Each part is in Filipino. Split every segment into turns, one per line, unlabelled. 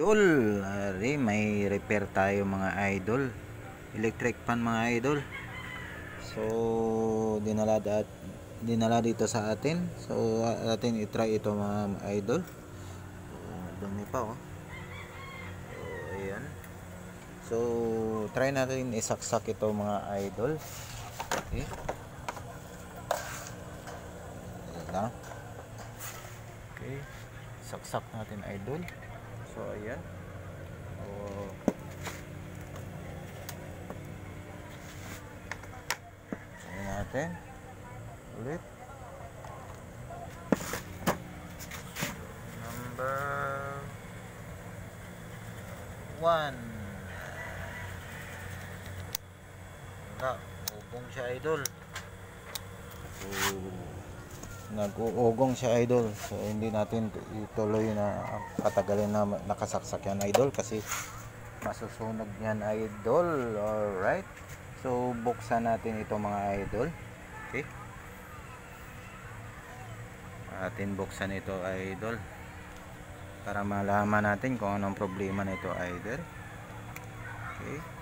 Idol, ari may repair tayo mga idol. Electric fan mga idol. So dinala dito sa atin. So atin i-try ito mga idol. Dumi pa oh. So ayan. So try natin isaksak ito mga idol. Okay. Ayan lang. Okay. Saksak natin idol. So ayan. Ayan natin. Ulit. Number 1. Wala. Ugong siya idol. So nag-uugong siya idol. So hindi natin ituloy na patagalin na nakasaksak yan idol kasi masusunog yan idol. Alright. So buksan natin ito mga idol. Okay. Atin buksan ito idol para malaman natin kung anong problema nito idol. Okay.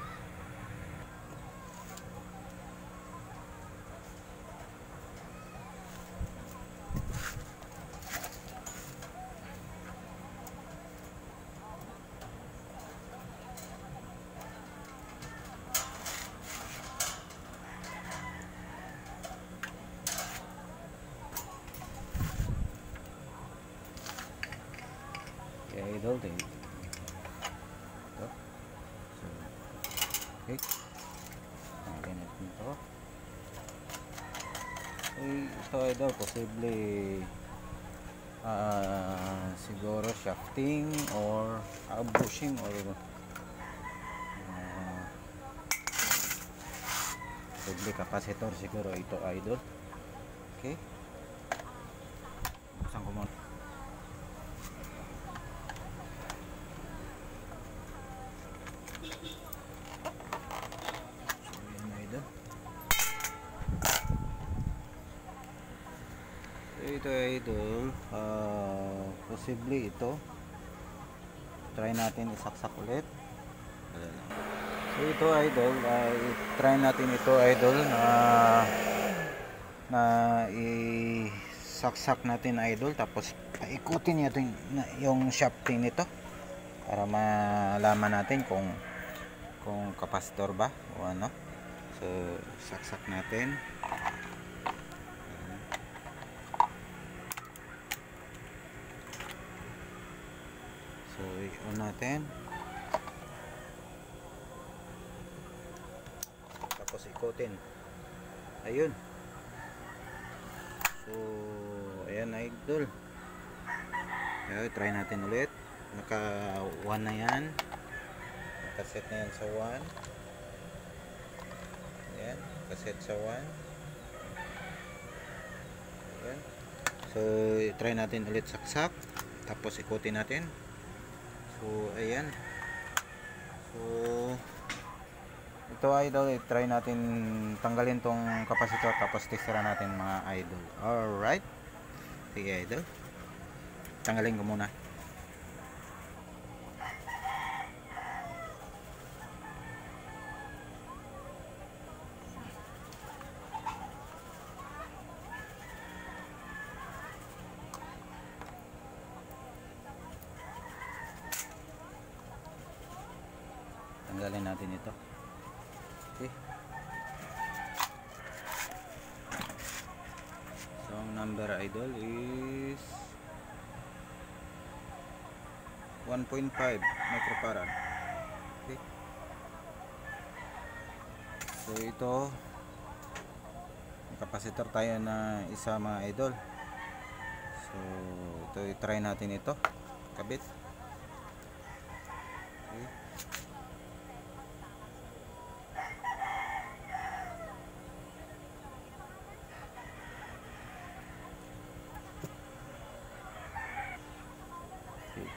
Idol din ito. So, okay. Ganit nito. Ito idol posible siguro shafting or bushing or posible capacitor siguro ito idol. Okay. Buksan ko muna. Ito idol, posible ito. Try natin isaksak ulit. So ito idol, try natin ito idol na isaksak natin idol, tapos paikutin natin yung shafting nito para malaman natin kung capacitor ba o ano. So saksak natin. So i-on natin, tapos ikutin. Ayun. So ayan idol. Ayan, try natin ulit. Naka 1 na yan. Nakaset na yan sa 1. Ayan, nakaset sa 1. Ayan. So try natin ulit saksak, tapos ikutin natin. So ayan. So ito idol, try natin tanggalin tong capacitor tapos testera natin mga idol. Alright. Sige idol, tanggalin ko muna. Tanggalin natin ito. Okay. So ang number idol is 1.5 microfarad. Okay. So ito, may capacitor tayo na isa mga idol. So ito, i-try natin ito kabit. Okay.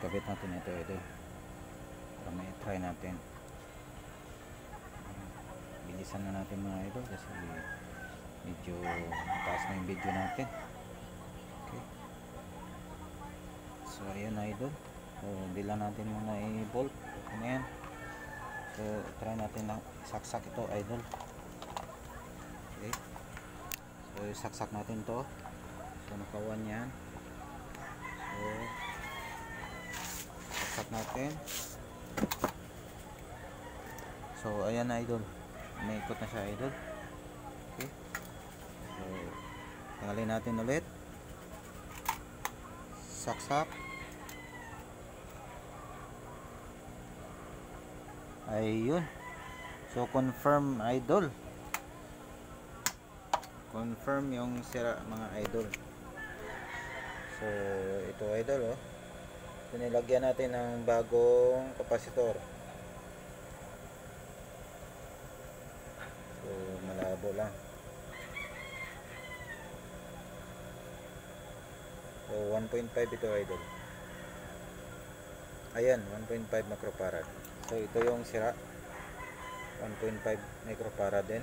Kabit natin ito para may try natin. Bilisan na natin mga idol kasi medyo mataas na yung video natin. Okay. So ayan idol, So hindi lang natin muna i-bolt. Ano yan? So try natin na saksak ito, idol. Okay. So saksak natin to. So nakawan yan. So saksak natin. So ayan na, idol. Naikot na siya, idol. Okay. So tanggalin natin ulit. Saksak. Ayun. So confirm, idol. Confirm yung sira, mga idol. So ito, idol, oh. So nilagyan natin ng bagong kapasitor. So malabo lang. So 1.5 ito, idol. Ayan, 1.5 microfarad. So ito yung sira, 1.5 microfarad din.